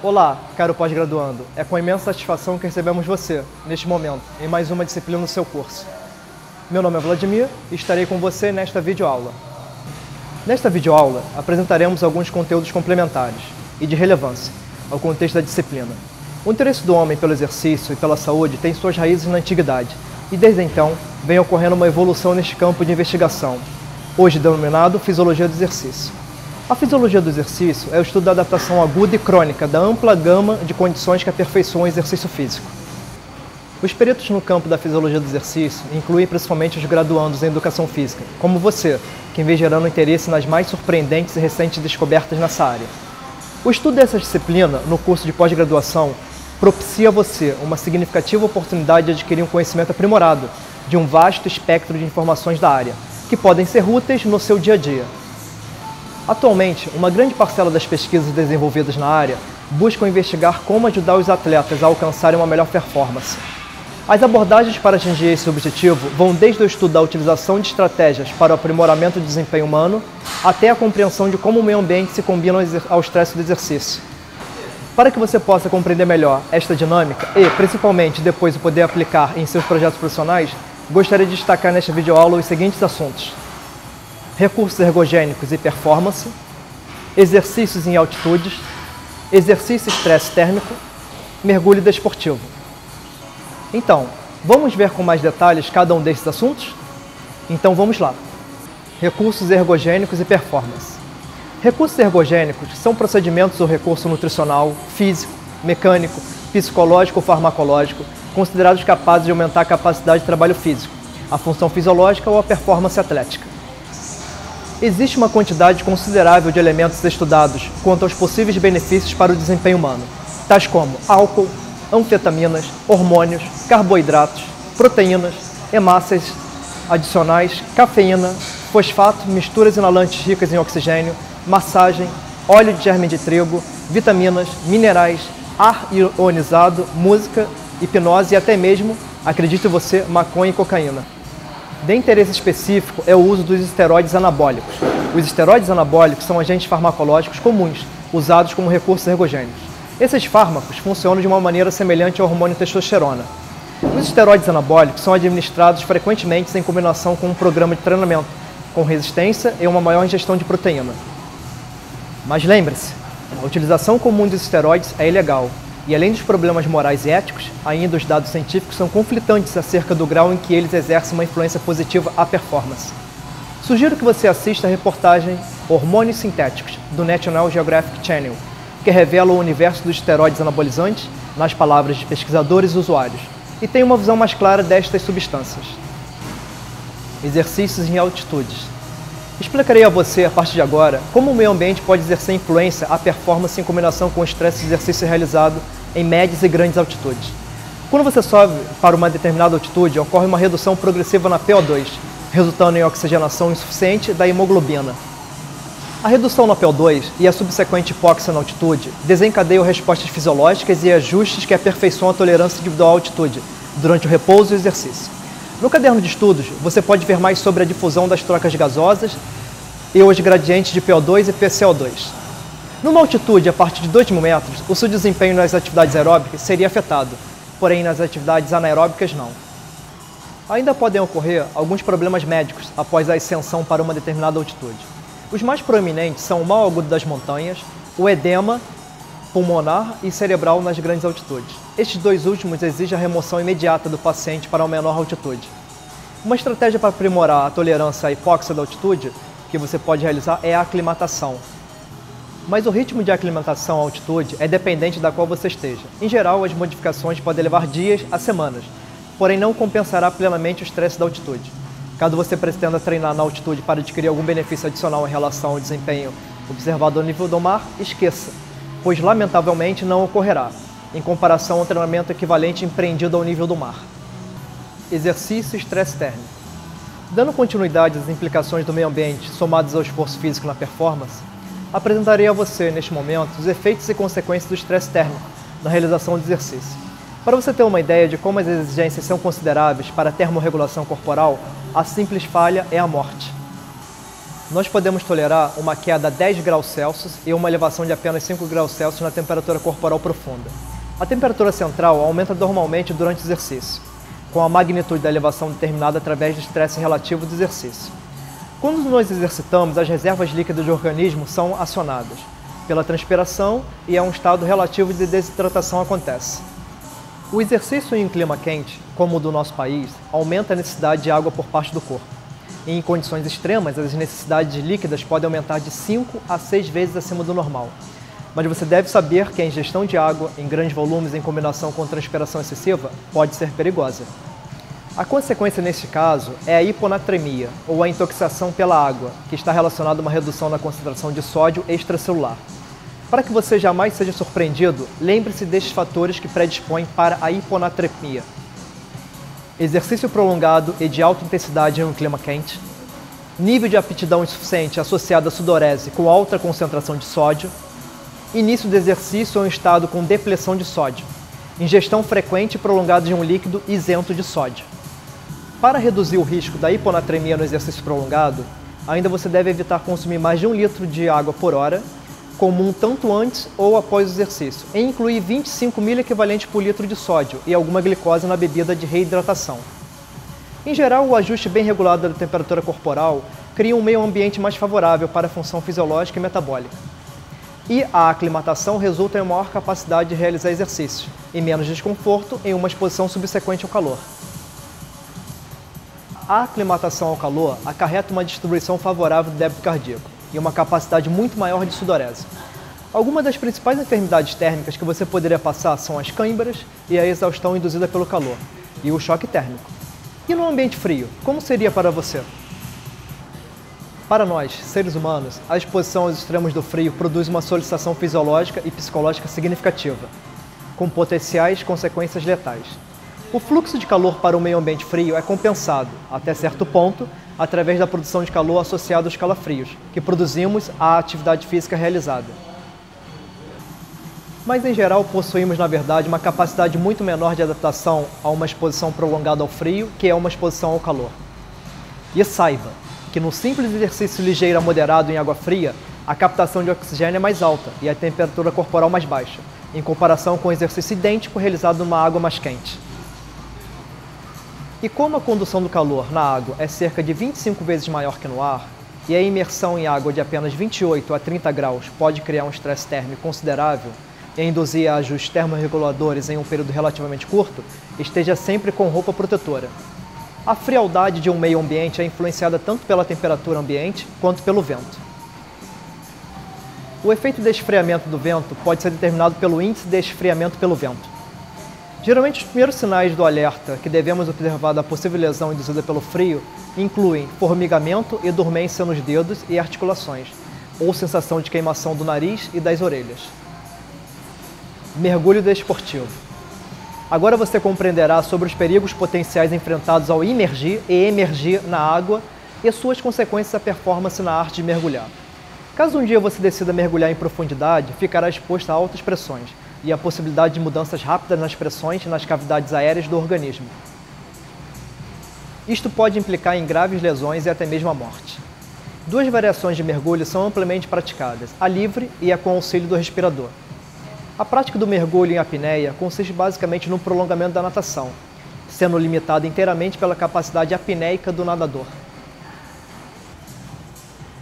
Olá, caro pós-graduando. É com imensa satisfação que recebemos você, neste momento, em mais uma disciplina do seu curso. Meu nome é Vladimir e estarei com você nesta videoaula. Nesta videoaula, apresentaremos alguns conteúdos complementares e de relevância ao contexto da disciplina. O interesse do homem pelo exercício e pela saúde tem suas raízes na antiguidade e, desde então, vem ocorrendo uma evolução neste campo de investigação, hoje denominado Fisiologia do Exercício. A fisiologia do exercício é o estudo da adaptação aguda e crônica da ampla gama de condições que aperfeiçoam o exercício físico. Os peritos no campo da fisiologia do exercício incluem principalmente os graduandos em educação física, como você, que vem gerando interesse nas mais surpreendentes e recentes descobertas nessa área. O estudo dessa disciplina no curso de pós-graduação propicia a você uma significativa oportunidade de adquirir um conhecimento aprimorado de um vasto espectro de informações da área, que podem ser úteis no seu dia a dia. Atualmente, uma grande parcela das pesquisas desenvolvidas na área buscam investigar como ajudar os atletas a alcançarem uma melhor performance. As abordagens para atingir esse objetivo vão desde o estudo da utilização de estratégias para o aprimoramento do desempenho humano até a compreensão de como o meio ambiente se combina ao estresse do exercício. Para que você possa compreender melhor esta dinâmica e, principalmente, depois o poder aplicar em seus projetos profissionais, gostaria de destacar nesta videoaula os seguintes assuntos: recursos ergogênicos e performance, exercícios em altitudes, exercício estresse térmico, mergulho desportivo. Então, vamos ver com mais detalhes cada um desses assuntos? Então vamos lá. Recursos ergogênicos e performance. Recursos ergogênicos são procedimentos ou recurso nutricional, físico, mecânico, psicológico ou farmacológico considerados capazes de aumentar a capacidade de trabalho físico, a função fisiológica ou a performance atlética. Existe uma quantidade considerável de elementos estudados quanto aos possíveis benefícios para o desempenho humano, tais como álcool, anfetaminas, hormônios, carboidratos, proteínas, hemácias adicionais, cafeína, fosfato, misturas inalantes ricas em oxigênio, massagem, óleo de germe de trigo, vitaminas, minerais, ar ionizado, música, hipnose e até mesmo, acredite você, maconha e cocaína. De interesse específico é o uso dos esteroides anabólicos. Os esteroides anabólicos são agentes farmacológicos comuns, usados como recursos ergogênicos. Esses fármacos funcionam de uma maneira semelhante ao hormônio testosterona. Os esteroides anabólicos são administrados frequentemente em combinação com um programa de treinamento, com resistência e uma maior ingestão de proteína. Mas lembre-se, a utilização comum dos esteroides é ilegal. E além dos problemas morais e éticos, ainda os dados científicos são conflitantes acerca do grau em que eles exercem uma influência positiva à performance. Sugiro que você assista a reportagem Hormônios Sintéticos, do National Geographic Channel, que revela o universo dos esteroides anabolizantes nas palavras de pesquisadores e usuários, e tem uma visão mais clara destas substâncias. Exercícios em altitudes. Explicarei a você, a partir de agora, como o meio ambiente pode exercer influência à performance em combinação com o estresse de exercício realizado em médias e grandes altitudes. Quando você sobe para uma determinada altitude, ocorre uma redução progressiva na PO2, resultando em oxigenação insuficiente da hemoglobina. A redução na PO2 e a subsequente hipóxia na altitude desencadeiam respostas fisiológicas e ajustes que aperfeiçoam a tolerância individual à altitude durante o repouso e o exercício. No caderno de estudos, você pode ver mais sobre a difusão das trocas gasosas e os gradientes de PO2 e PCO2. Numa altitude a partir de 2.000 metros, o seu desempenho nas atividades aeróbicas seria afetado, porém nas atividades anaeróbicas não. Ainda podem ocorrer alguns problemas médicos após a ascensão para uma determinada altitude. Os mais proeminentes são o mal agudo das montanhas, o edema pulmonar e cerebral nas grandes altitudes. Estes dois últimos exigem a remoção imediata do paciente para uma menor altitude. Uma estratégia para aprimorar a tolerância à hipóxia da altitude que você pode realizar é a aclimatação. Mas o ritmo de aclimatação à altitude é dependente da qual você esteja. Em geral, as modificações podem levar dias a semanas, porém não compensará plenamente o estresse da altitude. Caso você pretenda treinar na altitude para adquirir algum benefício adicional em relação ao desempenho observado ao nível do mar, esqueça, pois lamentavelmente não ocorrerá, em comparação ao treinamento equivalente empreendido ao nível do mar. Exercício e estresse térmico. Dando continuidade às implicações do meio ambiente somadas ao esforço físico na performance, apresentarei a você, neste momento, os efeitos e consequências do estresse térmico na realização do exercício. Para você ter uma ideia de como as exigências são consideráveis para a termorregulação corporal, a simples falha é a morte. Nós podemos tolerar uma queda a 10 graus Celsius e uma elevação de apenas 5 graus Celsius na temperatura corporal profunda. A temperatura central aumenta normalmente durante o exercício, com a magnitude da elevação determinada através do estresse relativo do exercício. Quando nos exercitamos, as reservas líquidas do organismo são acionadas pela transpiração e um estado relativo de desidratação acontece. O exercício em um clima quente, como o do nosso país, aumenta a necessidade de água por parte do corpo. E em condições extremas, as necessidades líquidas podem aumentar de 5 a 6 vezes acima do normal. Mas você deve saber que a ingestão de água em grandes volumes em combinação com transpiração excessiva pode ser perigosa. A consequência neste caso é a hiponatremia, ou a intoxicação pela água, que está relacionada a uma redução na concentração de sódio extracelular. Para que você jamais seja surpreendido, lembre-se destes fatores que predispõem para a hiponatremia: exercício prolongado e de alta intensidade em um clima quente, nível de aptidão insuficiente associado à sudorese com alta concentração de sódio, início do exercício em um estado com depleção de sódio, ingestão frequente e prolongada de um líquido isento de sódio. Para reduzir o risco da hiponatremia no exercício prolongado, ainda você deve evitar consumir mais de 1 litro de água por hora, comum tanto antes ou após o exercício, e incluir 25 ml por litro de sódio e alguma glicose na bebida de reidratação. Em geral, o ajuste bem regulado da temperatura corporal cria um meio ambiente mais favorável para a função fisiológica e metabólica. E a aclimatação resulta em maior capacidade de realizar exercícios e menos desconforto em uma exposição subsequente ao calor. A aclimatação ao calor acarreta uma distribuição favorável do débito cardíaco e uma capacidade muito maior de sudorese. Algumas das principais enfermidades térmicas que você poderia passar são as câimbras e a exaustão induzida pelo calor, e o choque térmico. E no ambiente frio, como seria para você? Para nós, seres humanos, a exposição aos extremos do frio produz uma solicitação fisiológica e psicológica significativa, com potenciais consequências letais. O fluxo de calor para o meio ambiente frio é compensado, até certo ponto, através da produção de calor associada aos calafrios, que produzimos à atividade física realizada. Mas, em geral, possuímos, na verdade, uma capacidade muito menor de adaptação a uma exposição prolongada ao frio que a uma exposição ao calor. E saiba que no simples exercício ligeiro a moderado em água fria, a captação de oxigênio é mais alta e a temperatura corporal mais baixa, em comparação com o exercício idêntico realizado numa água mais quente. E como a condução do calor na água é cerca de 25 vezes maior que no ar, e a imersão em água de apenas 28 a 30 graus pode criar um estresse térmico considerável e induzir a ajustes termorreguladores em um período relativamente curto, esteja sempre com roupa protetora. A frialdade de um meio ambiente é influenciada tanto pela temperatura ambiente quanto pelo vento. O efeito de esfriamento do vento pode ser determinado pelo índice de esfriamento pelo vento. Geralmente, os primeiros sinais do alerta que devemos observar da possível lesão induzida pelo frio incluem formigamento e dormência nos dedos e articulações, ou sensação de queimação do nariz e das orelhas. Mergulho desportivo. Agora você compreenderá sobre os perigos potenciais enfrentados ao imergir e emergir na água e suas consequências à performance na arte de mergulhar. Caso um dia você decida mergulhar em profundidade, ficará exposto a altas pressões e a possibilidade de mudanças rápidas nas pressões e nas cavidades aéreas do organismo. Isto pode implicar em graves lesões e até mesmo a morte. Duas variações de mergulho são amplamente praticadas, a livre e a com auxílio do respirador. A prática do mergulho em apneia consiste basicamente no prolongamento da natação, sendo limitada inteiramente pela capacidade apneica do nadador.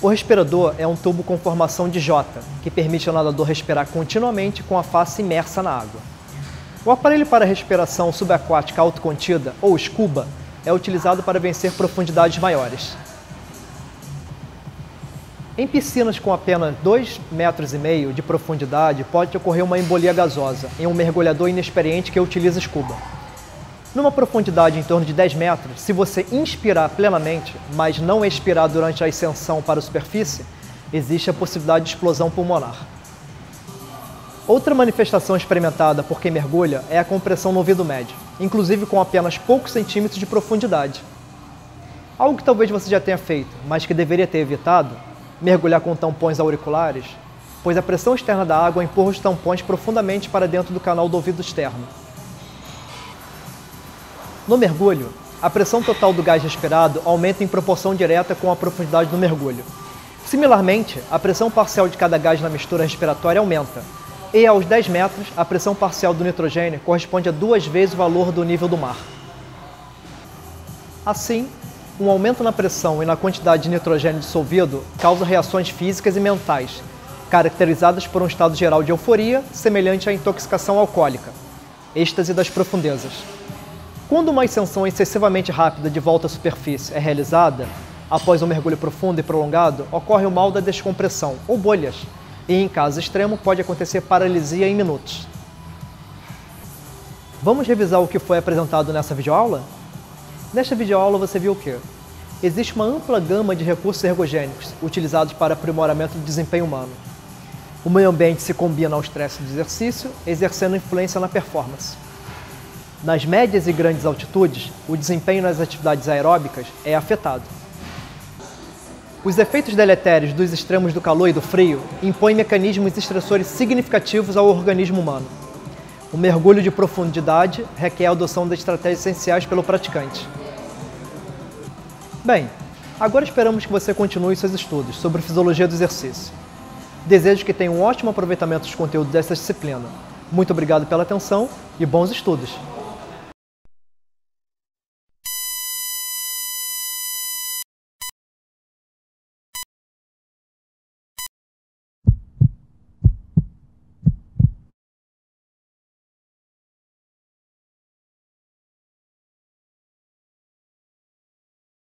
O respirador é um tubo com formação de J, que permite ao nadador respirar continuamente com a face imersa na água. O aparelho para respiração subaquática autocontida, ou SCUBA, é utilizado para vencer profundidades maiores. Em piscinas com apenas 2,5 metros de profundidade, pode ocorrer uma embolia gasosa em um mergulhador inexperiente que utiliza SCUBA. Numa profundidade em torno de 10 metros, se você inspirar plenamente, mas não expirar durante a ascensão para a superfície, existe a possibilidade de explosão pulmonar. Outra manifestação experimentada por quem mergulha é a compressão no ouvido médio, inclusive com apenas poucos centímetros de profundidade. Algo que talvez você já tenha feito, mas que deveria ter evitado, mergulhar com tampões auriculares, pois a pressão externa da água empurra os tampões profundamente para dentro do canal do ouvido externo. No mergulho, a pressão total do gás respirado aumenta em proporção direta com a profundidade do mergulho, Similarmente, a pressão parcial de cada gás na mistura respiratória aumenta, e aos 10 metros, a pressão parcial do nitrogênio corresponde a 2 vezes o valor do nível do mar. Assim, um aumento na pressão e na quantidade de nitrogênio dissolvido causa reações físicas e mentais, caracterizadas por um estado geral de euforia, semelhante à intoxicação alcoólica, êxtase das profundezas. Quando uma ascensão excessivamente rápida de volta à superfície é realizada, após um mergulho profundo e prolongado, ocorre o mal da descompressão, ou bolhas, e em caso extremo pode acontecer paralisia em minutos. Vamos revisar o que foi apresentado nessa videoaula? Nesta videoaula você viu o quê? Existe uma ampla gama de recursos ergogênicos utilizados para aprimoramento do desempenho humano. O meio ambiente se combina ao estresse do exercício, exercendo influência na performance. Nas médias e grandes altitudes, o desempenho nas atividades aeróbicas é afetado. Os efeitos deletérios dos extremos do calor e do frio impõem mecanismos estressores significativos ao organismo humano. O mergulho de profundidade requer a adoção de estratégias essenciais pelo praticante. Bem, agora esperamos que você continue seus estudos sobre fisiologia do exercício. Desejo que tenha um ótimo aproveitamento dos conteúdos dessa disciplina. Muito obrigado pela atenção e bons estudos!